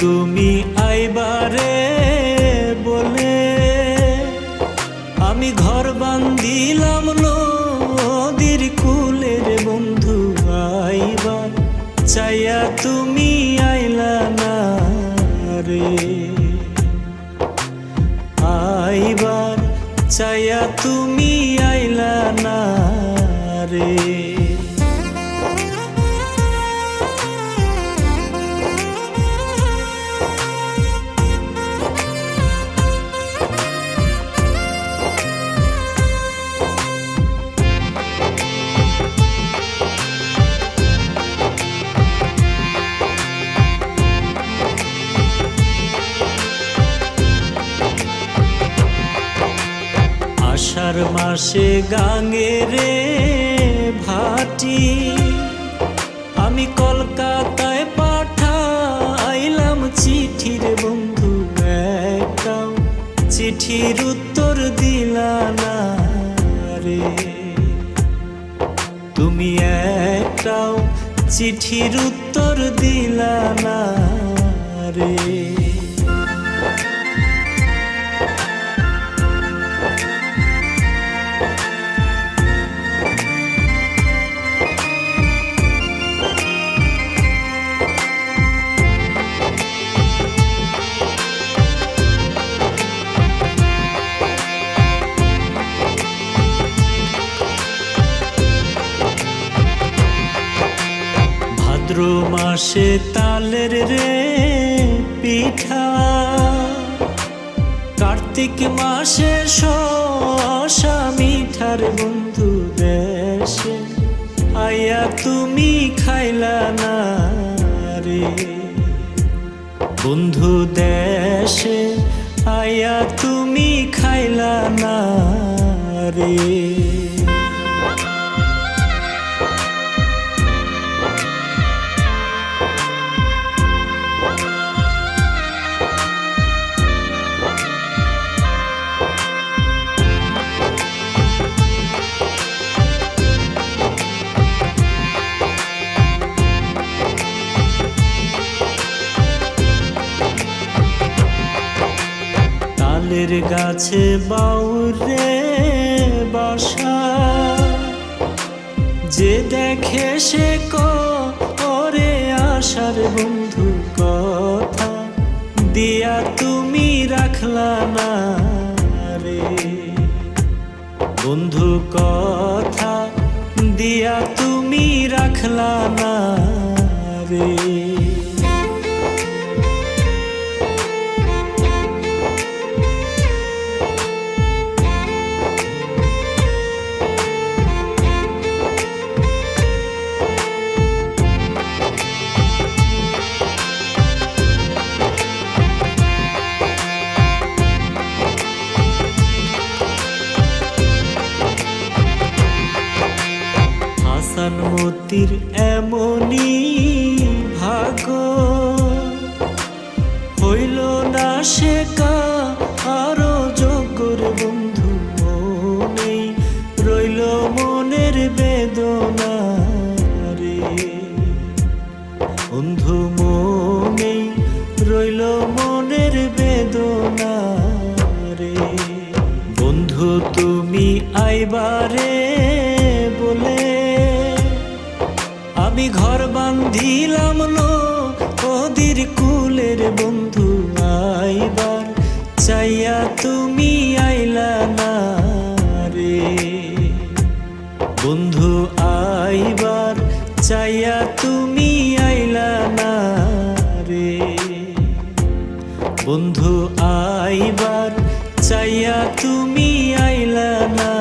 তুমি আইবারে বলে আমি ঘর বান্ধিলাম নদীর কূলের বন্ধু। আইবার চাইয়া তুমি আইলা না রে, আইবার চাইয়া তুমি আইলা না রে। আষাঢ় মাসে গাঙ্গে রে ভাটি, আমি কলকাতায় পাঠাইলাম চিঠি রে বন্ধু। একটাও চিঠির উত্তর দিলা না রে, তুমি একটাও চিঠির উত্তর দিলা না রে। ভাদ্র মাসে তালের রে পিঠা, কার্তিক মাসে শসা মিঠার বন্ধু। দেশে আইয়া তুমি খাইলা না রে বন্ধু, দেশে আইয়া তুমি খাইলা না রে। তালের গাছে বাউরে বাসা, যে দেখে সে করে আশার বন্ধু। কথা দিয়া তুমি রাখলা না রে বন্ধু, কথা দিয়া তুমি রাখলা না রে। মতির এমনি ভাগ্য, হইল না সে কারো যোগ্যর বন্ধু। মনেই রইল মনের বেদনা রে বন্ধু, মনেই রইল মনের বেদনা রে বন্ধু। তুমি আইবারে বলে আমি ঘর বান্ধিলাম নদীর কূলের বন্ধু। আইবার চাইয়া তুমি আইলা না রে বন্ধু, আইবার চাইয়া তুমি আইলা না রে বন্ধু, আইবার চাইয়া তুমি আইলা না।